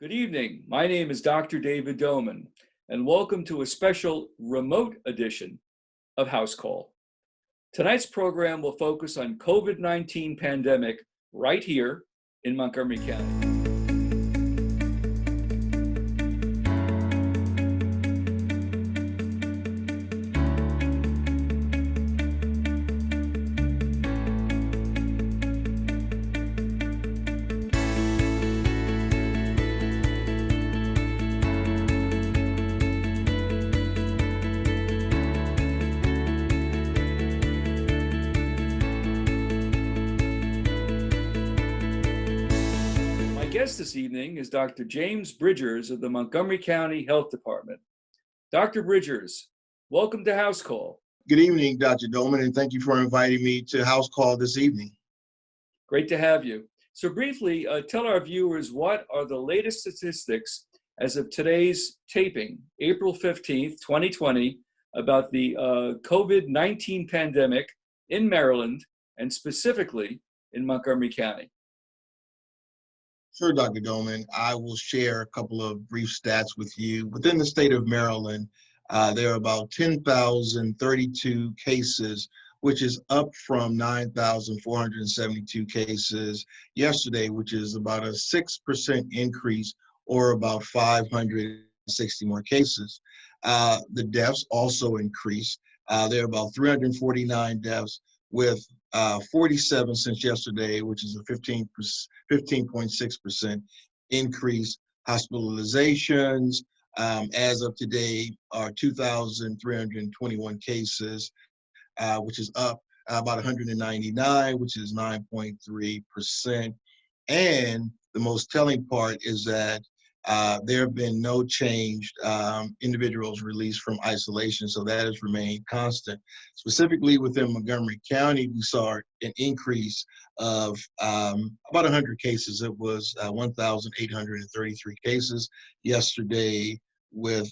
Good evening. My name is Dr. David Doman, and welcome to a special remote edition of Housecall. Tonight's program will focus on COVID-19 pandemic right here in Montgomery County. My guest this evening is Dr. James Bridgers of the Montgomery County Health Department. Dr. Bridgers, welcome to Housecall. Good evening, Dr. Doman, and thank you for inviting me to Housecall this evening. Great to have you. So briefly, tell our viewers what are the latest statistics as of today's taping, April 15th, 2020, about the COVID-19 pandemic in Maryland and specifically in Montgomery County. Sure, Dr. Doman. I will share a couple of brief stats with you. Within the state of Maryland, there are about 10,032 cases, which is up from 9,472 cases yesterday, which is about a 6% increase or about 560 more cases. The deaths also increased. There are about 349 deaths with 47 since yesterday, which is a 15.6% increase. Hospitalizations, as of today, are 2,321 cases, which is up about 199, which is 9.3%. And the most telling part is that there have been no changed individuals released from isolation, so that has remained constant. Specifically within Montgomery County, we saw an increase of about 100 cases. It was 1,833 cases yesterday with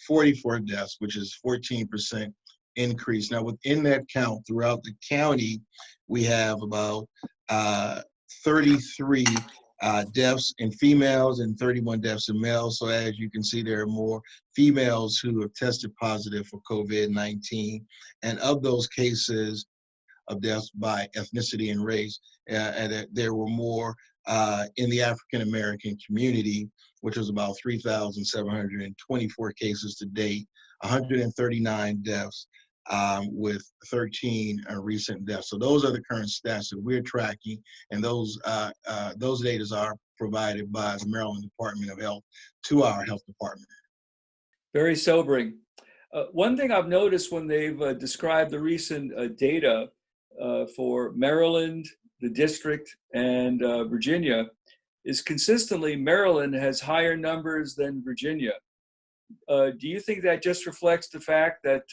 44 deaths, which is 14% increase. Now, within that count, throughout the county, we have about 33 deaths in females and 31 deaths in males. So as you can see, there are more females who have tested positive for COVID-19. And of those cases of deaths by ethnicity and race, there were more in the African-American community, which was about 3,724 cases to date, 139 deaths, with 13 recent deaths. So those are the current stats that we're tracking, and those data are provided by the Maryland Department of Health to our health department. Very sobering. One thing I've noticed when they've described the recent data for Maryland, the district, and Virginia, is consistently Maryland has higher numbers than Virginia. Do you think that just reflects the fact that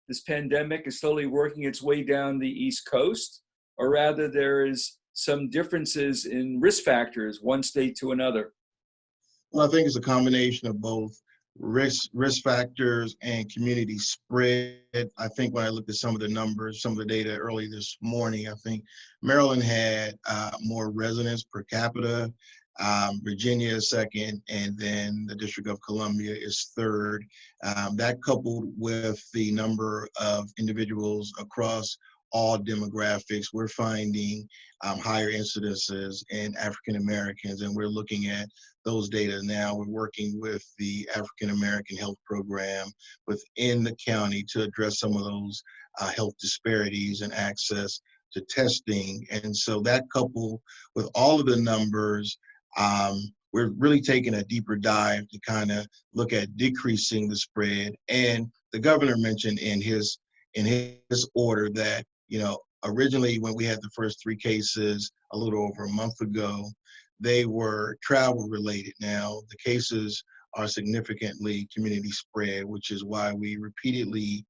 this pandemic is slowly working its way down the East Coast, or rather there is some differences in risk factors, one state to another? Well, I think it's a combination of both risk factors and community spread. I think when I looked at some of the numbers, some of the data early this morning, I think Maryland had more residents per capita. Virginia is second, and then the District of Columbia is third. That coupled with the number of individuals across all demographics, we're finding higher incidences in African Americans, and we're looking at those data now. We're working with the African American Health Program within the county to address some of those health disparities and access to testing. And so that coupled with all of the numbers, we're really taking a deeper dive to kind of look at decreasing the spread. And the governor mentioned in his order that, originally when we had the first 3 cases a little over a month ago, they were travel related. Now the cases are significantly community spread, which is why we repeatedly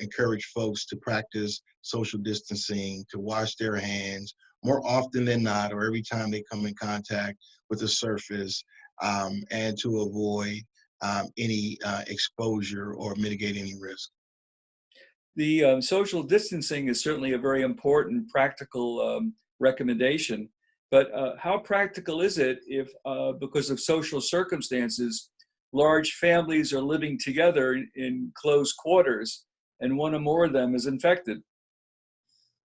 encourage folks to practice social distancing, to wash their hands more often than not, or every time they come in contact with the surface, and to avoid any exposure or mitigate any risk. The social distancing is certainly a very important practical recommendation. But how practical is it if, because of social circumstances, large families are living together in close quarters and one or more of them is infected?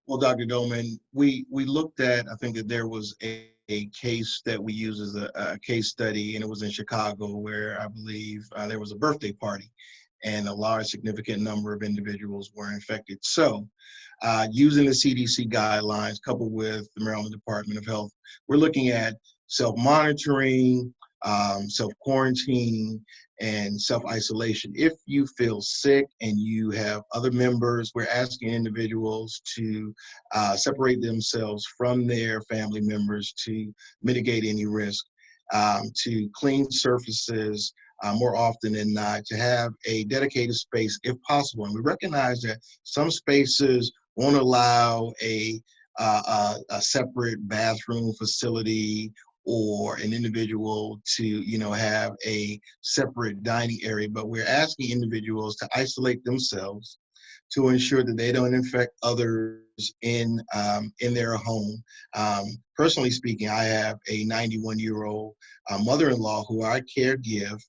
Well, Dr. Doman, we looked at, I think that there was a case that we use as a case study, and it was in Chicago where I believe there was a birthday party and a large significant number of individuals were infected. So using the CDC guidelines coupled with the Maryland Department of Health, we're looking at self-monitoring, self-quarantining, and self-isolation. If you feel sick and you have other members, we're asking individuals to separate themselves from their family members to mitigate any risk, to clean surfaces more often than not, to have a dedicated space if possible. And we recognize that some spaces won't allow a separate bathroom facility or an individual to, have a separate dining area, but we're asking individuals to isolate themselves to ensure that they don't infect others in their home. Personally speaking, I have a 91-year-old mother-in-law who I care give.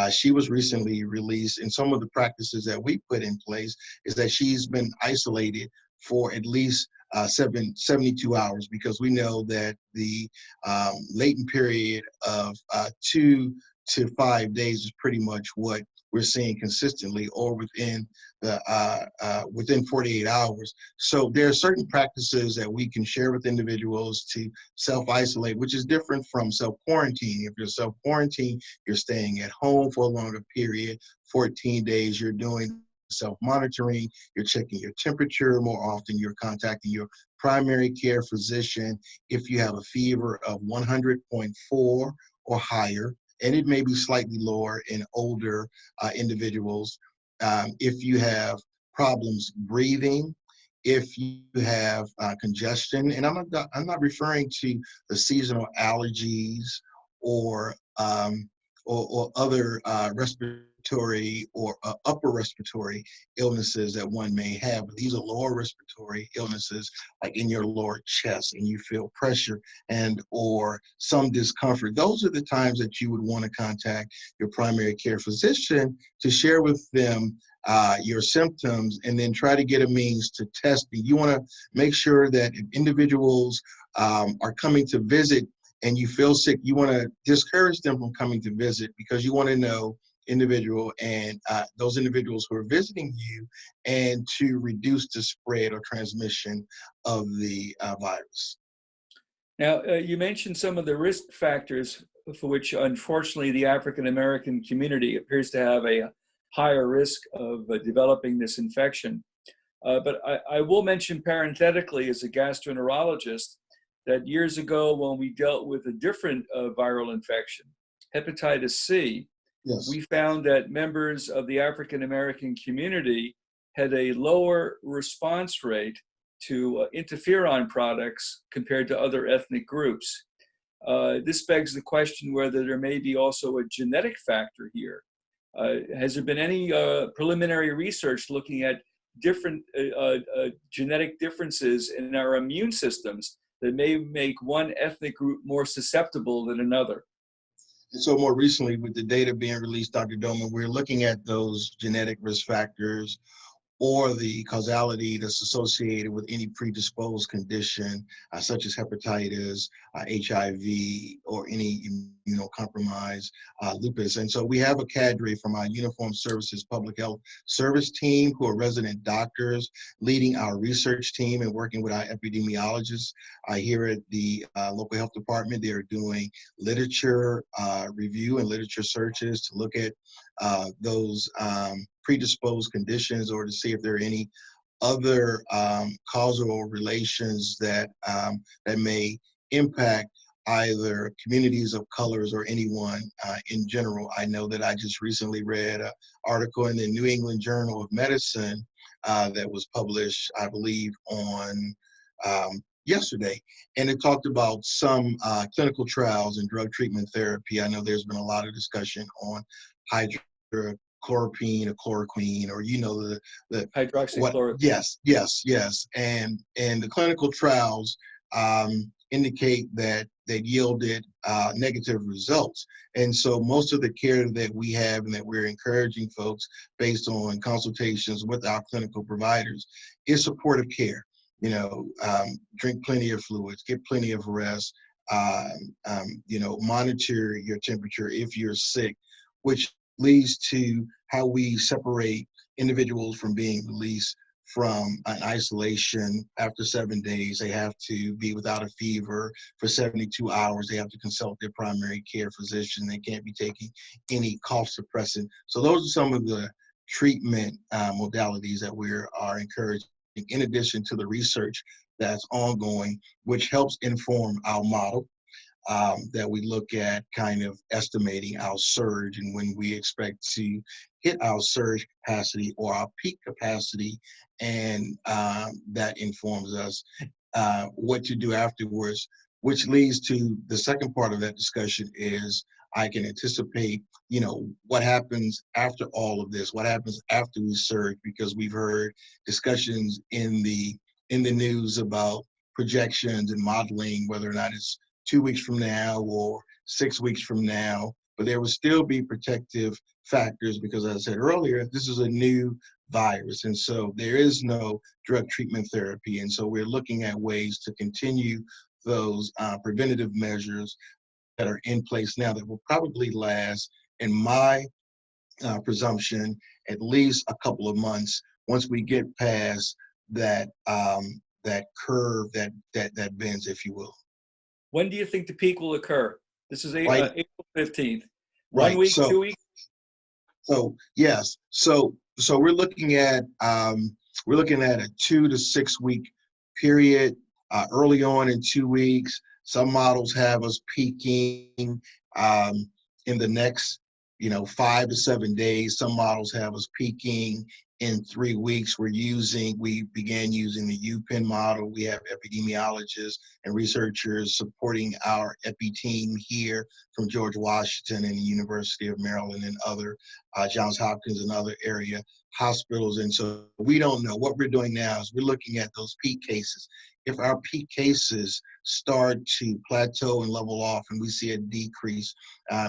She was recently released, and some of the practices that we put in place is that she's been isolated for at least 72 hours, because we know that the latent period of 2 to 5 days is pretty much what we're seeing consistently, or within 48 hours. So there are certain practices that we can share with individuals to self-isolate, which is different from self-quarantine. If you're self-quarantine, you're staying at home for a longer period, 14 days, you're doing self-monitoring, you're checking your temperature more often, you're contacting your primary care physician if you have a fever of 100.4 or higher, and it may be slightly lower in older individuals. If you have problems breathing, if you have congestion, and I'm not referring to the seasonal allergies or other respiratory or upper respiratory illnesses that one may have. But these are lower respiratory illnesses, like in your lower chest, and you feel pressure and or some discomfort. Those are the times that you would want to contact your primary care physician to share with them your symptoms, and then try to get a means to test it. You want to make sure that if individuals are coming to visit and you feel sick, you want to discourage them from coming to visit, because you want to know individual and those individuals who are visiting you, and to reduce the spread or transmission of the virus. Now, you mentioned some of the risk factors for which, unfortunately, the African American community appears to have a higher risk of developing this infection. But I will mention parenthetically, as a gastroenterologist, that years ago, when we dealt with a different viral infection, hepatitis C, Yes. we found that members of the African American community had a lower response rate to interferon products compared to other ethnic groups. This begs the question whether there may be also a genetic factor here. Has there been any preliminary research looking at different genetic differences in our immune systems that may make one ethnic group more susceptible than another? And so more recently, with the data being released, Dr. Doman, we're looking at those genetic risk factors or the causality that's associated with any predisposed condition, such as hepatitis, HIV, or any immunocompromised lupus. And so we have a cadre from our Uniformed Services Public Health Service team, who are resident doctors, leading our research team and working with our epidemiologists here at the local health department. They are doing literature review and literature searches to look at those predisposed conditions, or to see if there are any other causal relations that may impact either communities of colors or anyone in general. I know that I just recently read an article in the New England Journal of Medicine that was published, I believe, on yesterday, and it talked about some clinical trials in drug treatment therapy. I know there's been a lot of discussion on hydrochloroquine or chloroquine, or the Hydroxychloroquine. Yes, and the clinical trials indicate that yielded negative results. And so most of the care that we have and that we're encouraging folks based on consultations with our clinical providers is supportive care. You know, drink plenty of fluids, get plenty of rest, you know, monitor your temperature if you're sick, which leads to how we separate individuals from being released from an isolation. After 7 days. They have to be without a fever for 72 hours. They have to consult their primary care physician. They can't be taking any cough suppressant. So those are some of the treatment modalities that we are encouraging, in addition to the research that's ongoing, which helps inform our model that we look at, kind of estimating our surge and when we expect to hit our surge capacity or our peak capacity. And that informs us what to do afterwards, which leads to the second part of that discussion is I can anticipate, you know, what happens after all of this, what happens after we surge, because we've heard discussions in the news about projections and modeling, whether or not it's 2 weeks from now or 6 weeks from now, but there will still be protective factors because, as I said earlier, this is a new virus. And so there is no drug treatment therapy. And so we're looking at ways to continue those preventative measures that are in place now that will probably last, in my presumption, at least a couple of months once we get past that that curve that bends, if you will. When do you think the peak will occur? This is Right, April 15th. 1 right. week, 2 weeks? So yes, so we're looking at a 2 to 6 week period. Early on in 2 weeks, some models have us peaking in the next, you know, 5 to 7 days. Some models have us peaking in 3 weeks. We began using the UPenn model. We have epidemiologists and researchers supporting our epi team here from George Washington and the University of Maryland and other Johns Hopkins and other area hospitals. And so we don't know. What we're doing now is we're looking at those peak cases. If our peak cases start to plateau and level off and we see a decrease,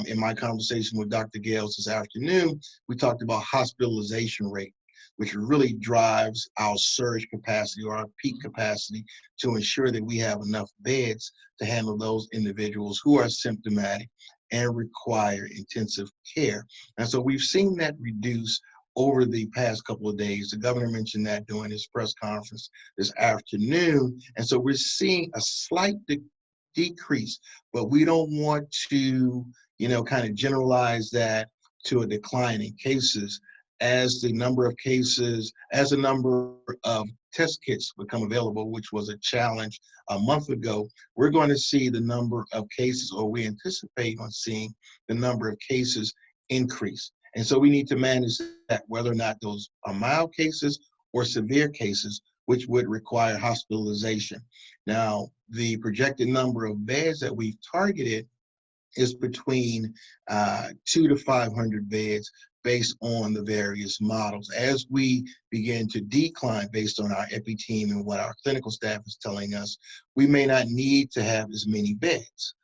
in my conversation with Dr. Gales this afternoon, we talked about hospitalization rate, which really drives our surge capacity or our peak capacity to ensure that we have enough beds to handle those individuals who are symptomatic and require intensive care. And so we've seen that reduce over the past couple of days. The governor mentioned that during his press conference this afternoon. And so we're seeing a slight decrease, but we don't want to, you know, kind of generalize that to a decline in cases. As the number of cases, as the number of test kits become available, which was a challenge a month ago, we're going to see the number of cases, or we anticipate on seeing the number of cases increase. And so we need to manage that, whether or not those are mild cases or severe cases, which would require hospitalization. Now, the projected number of beds that we've targeted is between 200 to 500 beds based on the various models. As we begin to decline based on our epi team and what our clinical staff is telling us, we may not need to have as many beds.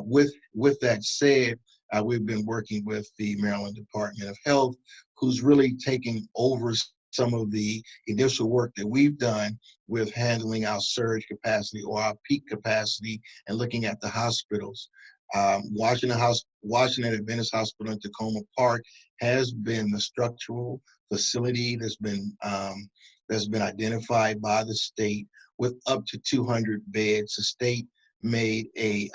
With that said, we've been working with the Maryland Department of Health, who's really taking over some of the initial work that we've done with handling our surge capacity or our peak capacity and looking at the hospitals. Washington Adventist Hospital in Tacoma Park has been the structural facility that's been identified by the state with up to 200 beds. The state made a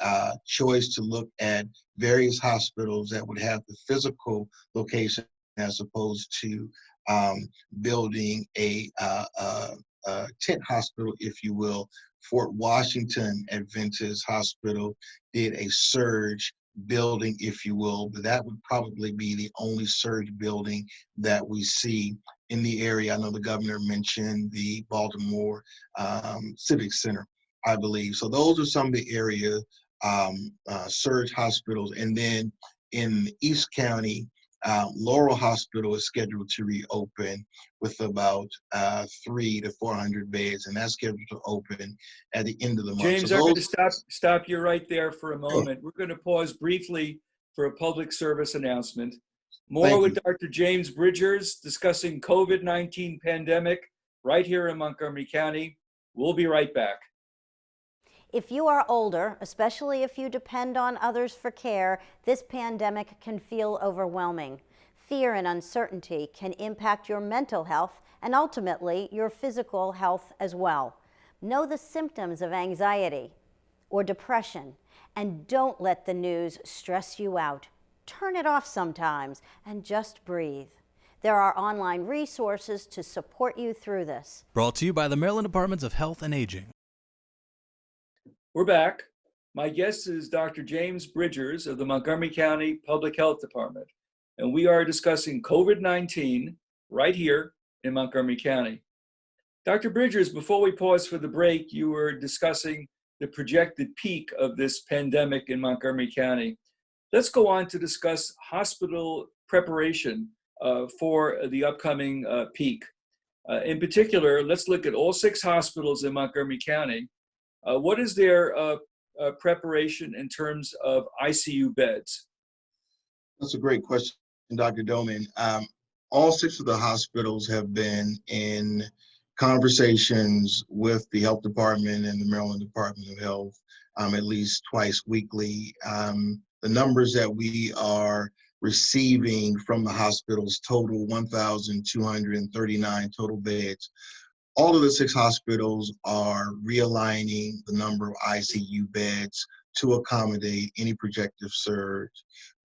choice to look at various hospitals that would have the physical location as opposed to building a tent hospital, if you will. Fort Washington Adventist Hospital did a surge building, if you will, but that would probably be the only surge building that we see in the area. I know the governor mentioned the Baltimore Civic Center, I believe. So those are some of the area surge hospitals. And then in East County, Laurel Hospital is scheduled to reopen with about 300 to 400 beds, and that's scheduled to open at the end of the month. So James, I'm going those, to stop you right there for a moment. We're going to pause briefly for a public service announcement. More thank with you. Dr. James Bridgers discussing COVID-19 pandemic right here in Montgomery County. We'll be right back. If you are older, especially if you depend on others for care, this pandemic can feel overwhelming. Fear and uncertainty can impact your mental health and ultimately your physical health as well. Know the symptoms of anxiety or depression and don't let the news stress you out. Turn it off sometimes and just breathe. There are online resources to support you through this. Brought to you by the Maryland Departments of Health and Aging. We're back. My guest is Dr. James Bridgers of the Montgomery County Public Health Department, and we are discussing COVID-19 right here in Montgomery County. Dr. Bridgers, before we pause for the break, you were discussing the projected peak of this pandemic in Montgomery County. Let's go on to discuss hospital preparation for the upcoming peak. In particular, let's look at all 6 hospitals in Montgomery County. What is their preparation in terms of ICU beds? That's a great question, Dr. Doman. All 6 of the hospitals have been in conversations with the health department and the Maryland Department of Health at least twice weekly. The numbers that we are receiving from the hospitals total 1,239 total beds. All of the 6 hospitals are realigning the number of ICU beds to accommodate any projected surge,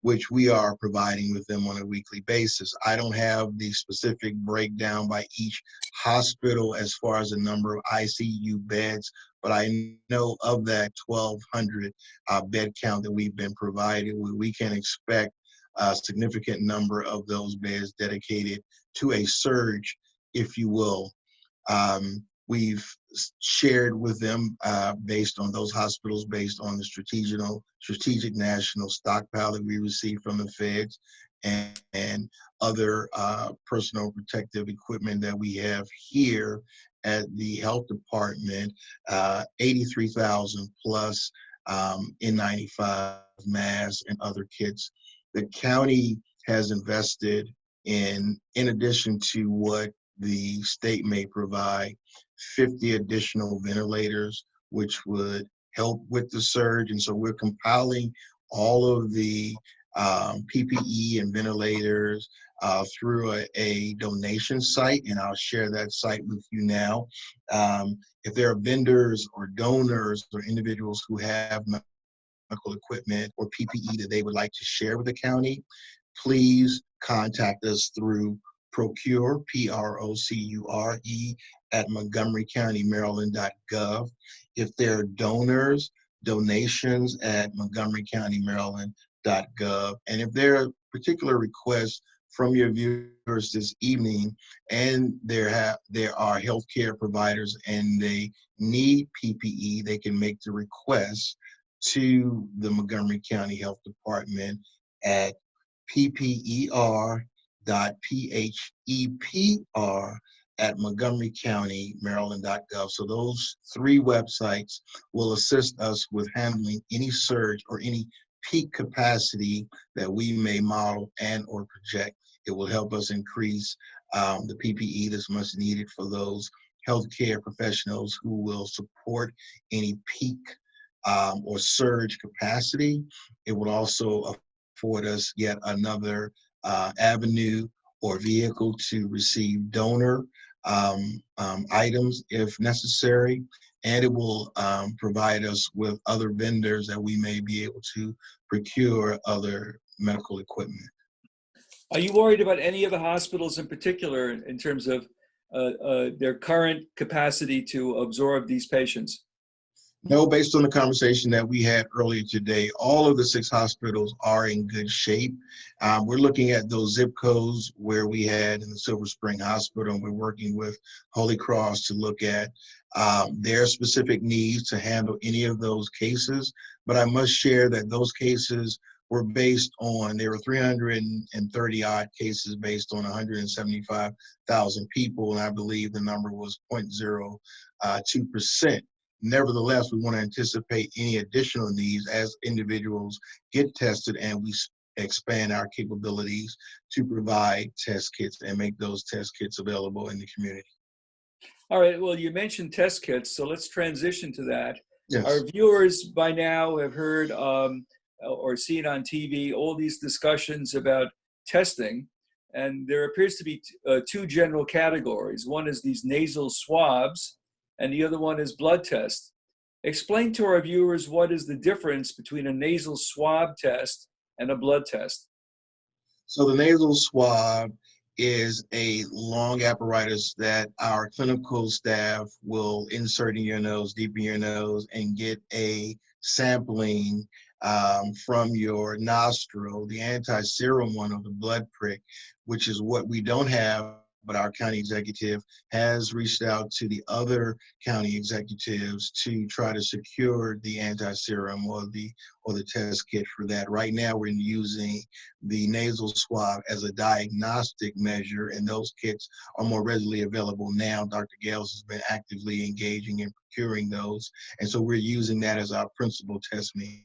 which we are providing with them on a weekly basis. I don't have the specific breakdown by each hospital as far as the number of ICU beds, but I know of that 1,200 bed count that we've been provided, we can expect a significant number of those beds dedicated to a surge, if you will. We've shared with them based on those hospitals, based on the strategic national stockpile that we receive from the feds and other personal protective equipment that we have here at the health department, 83,000 plus N95 masks and other kits. The county has invested in addition to what the state may provide, 50 additional ventilators, which would help with the surge. And so we're compiling all of the PPE and ventilators through a donation site, and I'll share that site with you now. If there are vendors or donors or individuals who have medical equipment or PPE that they would like to share with the county, please contact us through Procure, Procure, at montgomerycountymaryland.gov. If there are donors, donations at montgomerycountymaryland.gov. And if there are particular requests from your viewers this evening, and there are healthcare providers and they need PPE, they can make the request to the Montgomery County Health Department at pper.phepr@montgomerycountymaryland.gov. So those 3 websites will assist us with handling any surge or any peak capacity that we may model and or project. It will help us increase the PPE that's much needed for those healthcare professionals who will support any peak or surge capacity. It will also afford us yet another avenue or vehicle to receive donor items if necessary, and it will provide us with other vendors that we may be able to procure other medical equipment. Are you worried about any of the hospitals in particular in terms of their current capacity to absorb these patients? No, based on the conversation that we had earlier today, all of the 6 hospitals are in good shape. We're looking at those zip codes where we had in the Silver Spring Hospital, and we're working with Holy Cross to look at their specific needs to handle any of those cases. But I must share that those cases were based on, there were 330 odd cases based on 175,000 people, and I believe the number was 0.02%. Nevertheless, we want to anticipate any additional needs as individuals get tested and we expand our capabilities to provide test kits and make those test kits available in the community. All right, well, you mentioned test kits, so let's transition to that. Yes. Our viewers by now have heard or seen on TV all these discussions about testing, and there appears to be two general categories. One is these nasal swabs, and the other one is blood tests. Explain to our viewers what is the difference between a nasal swab test and a blood test. So the nasal swab is a long apparatus that our clinical staff will insert in your nose, deep in your nose, and get a sampling from your nostril, the anti-serum one of the blood prick, which is what we don't have, but our county executive has reached out to the other county executives to try to secure the anti-serum or the test kit for that. Right now, we're using the nasal swab as a diagnostic measure, and those kits are more readily available now. Dr. Gales has been actively engaging in procuring those, and so we're using that as our principal test means.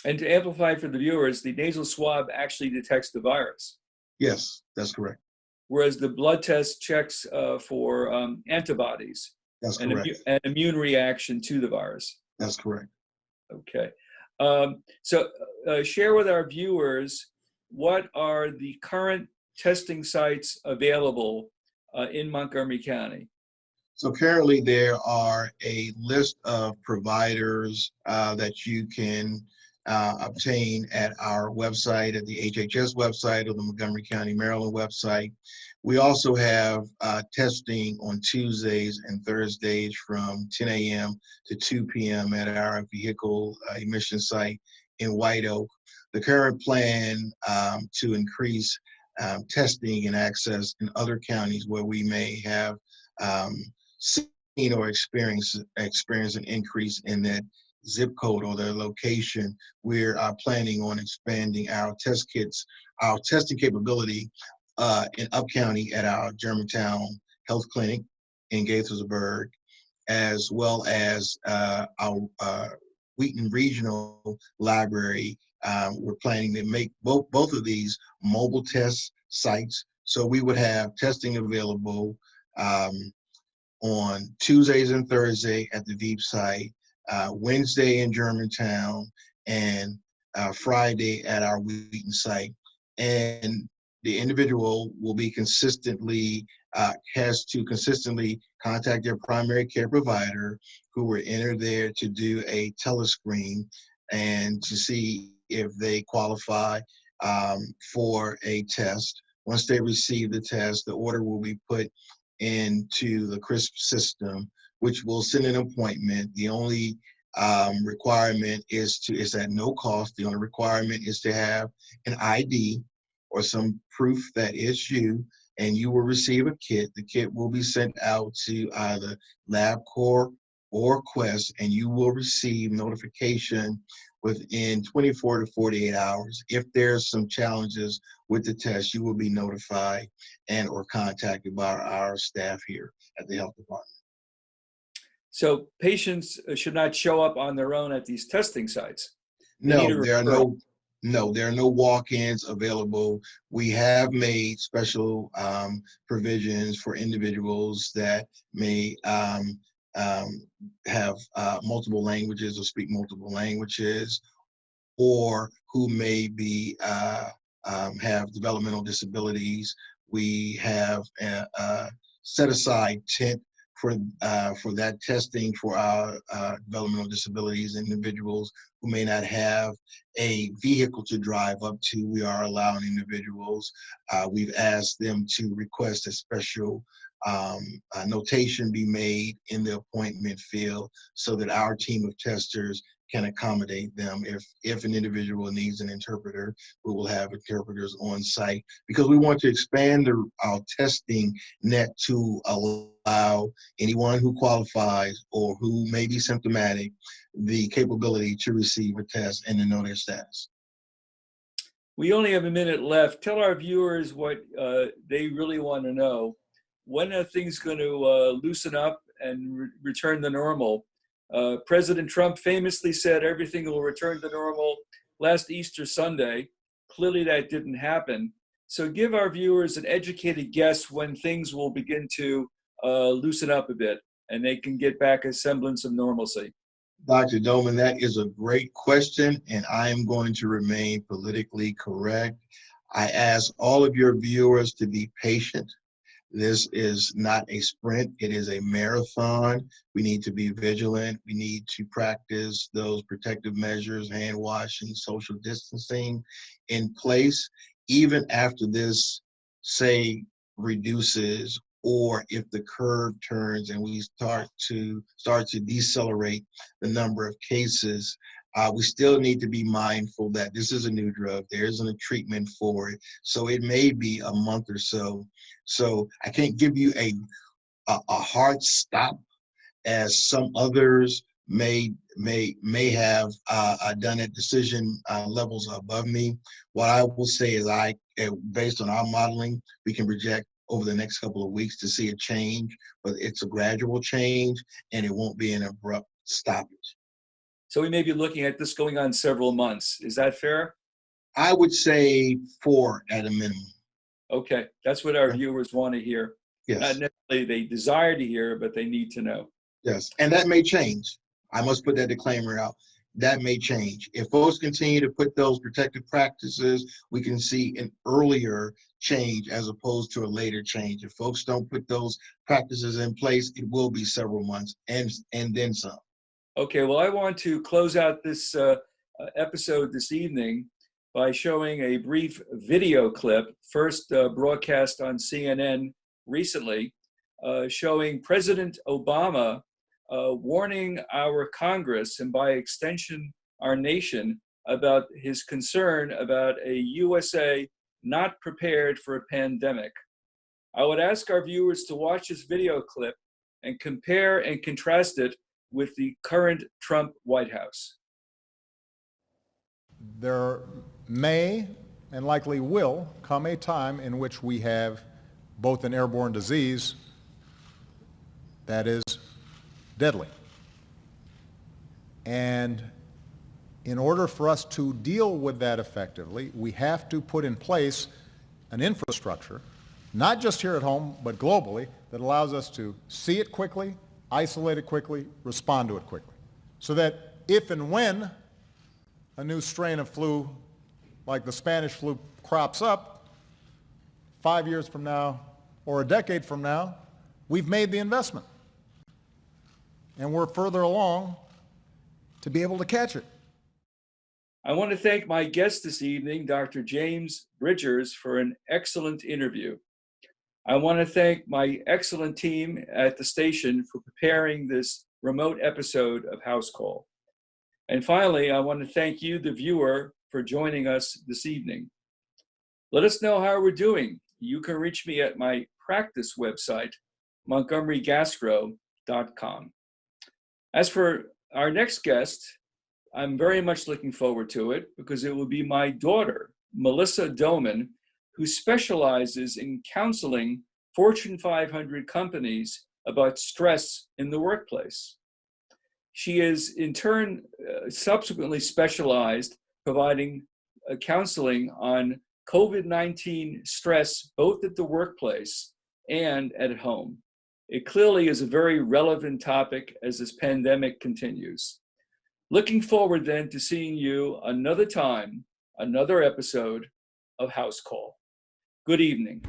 And to amplify for the viewers, the nasal swab actually detects the virus. Yes, that's correct. Whereas the blood test checks for antibodies. That's and correct. An immune reaction to the virus. That's correct. Okay. So share with our viewers, what are the current testing sites available in Montgomery County? So currently there are a list of providers that you can obtain at our website, at the HHS website or the Montgomery County, Maryland website. We also have testing on Tuesdays and Thursdays from 10 a.m. to 2 p.m. at our vehicle emission site in White Oak. The current plan to increase testing and access in other counties where we may have seen or experience an increase in that zip code or their location, we're planning on expanding our test kits, our testing capability in Up County at our Germantown Health Clinic in Gaithersburg, as well as our Wheaton Regional Library. We're planning to make both of these mobile test sites. So we would have testing available on Tuesdays and Thursday at the Veep site, Wednesday in Germantown, and Friday at our Wheaton site. And the individual will be has to consistently contact their primary care provider, who will enter there to do a telescreen and to see if they qualify for a test. Once they receive the test, the order will be put into the CRISP system, which will send an appointment. The only requirement is at no cost. The only requirement is to have an ID or some proof that it's you, and you will receive a kit. The kit will be sent out to either LabCorp or Quest, and you will receive notification within 24 to 48 hours. If there's some challenges with the test, you will be notified and or contacted by our staff here at the health department. So patients should not show up on their own at these testing sites. No, there are no walk-ins available. We have made special provisions for individuals that may have multiple languages or speak multiple languages, or who may be have developmental disabilities. We have set aside tent for that testing for our developmental disabilities individuals who may not have a vehicle to drive up to. We are allowing individuals, we've asked them to request a special notation be made in the appointment field so that our team of testers can accommodate them. If an individual needs an interpreter, we will have interpreters on site, because we want to expand our testing net to allow anyone who qualifies or who may be symptomatic the capability to receive a test and to know their status. We only have a minute left. Tell our viewers what they really want to know. When are things going to loosen up and return to normal? President Trump famously said everything will return to normal last Easter Sunday. Clearly that didn't happen. So give our viewers an educated guess when things will begin to loosen up a bit and they can get back a semblance of normalcy. Dr. Doman, that is a great question, and I am going to remain politically correct. I ask all of your viewers to be patient. This is not a sprint, it is a marathon. We need to be vigilant. We need to practice those protective measures, hand washing, social distancing in place, even after this, say, reduces, or if the curve turns and we start to decelerate the number of cases. We still need to be mindful that this is a new drug. There isn't a treatment for it. So it may be a month or so. So I can't give you a hard stop, as some others may have done at decision levels above me. What I will say is based on our modeling, we can project over the next couple of weeks to see a change, but it's a gradual change and it won't be an abrupt stoppage. So we may be looking at this going on several months. Is that fair? I would say 4 at a minimum. Okay, that's what our viewers want to hear. Yes. Not necessarily they desire to hear, but they need to know. Yes, and that may change. I must put that disclaimer out. That may change. If folks continue to put those protective practices, we can see an earlier change as opposed to a later change. If folks don't put those practices in place, it will be several months and then some. Okay, well, I want to close out this episode this evening by showing a brief video clip, first broadcast on CNN recently, showing President Obama warning our Congress, and by extension our nation, about his concern about a USA not prepared for a pandemic. I would ask our viewers to watch this video clip and compare and contrast it with the current Trump White House. There may and likely will come a time in which we have both an airborne disease that is deadly. And in order for us to deal with that effectively, we have to put in place an infrastructure, not just here at home, but globally, that allows us to see it quickly, isolate it quickly, respond to it quickly. So that if and when a new strain of flu, like the Spanish flu, crops up 5 years from now or a decade from now, we've made the investment. And we're further along to be able to catch it. I want to thank my guest this evening, Dr. James Bridgers, for an excellent interview. I want to thank my excellent team at the station for preparing this remote episode of Housecall. And finally, I want to thank you, the viewer, for joining us this evening. Let us know how we're doing. You can reach me at my practice website, montgomerygastro.com. As for our next guest, I'm very much looking forward to it because it will be my daughter, Melissa Doman, who specializes in counseling Fortune 500 companies about stress in the workplace. She is in turn subsequently specialized providing counseling on COVID-19 stress both at the workplace and at home. It clearly is a very relevant topic as this pandemic continues. Looking forward then to seeing you another time, another episode of Housecall. Good evening.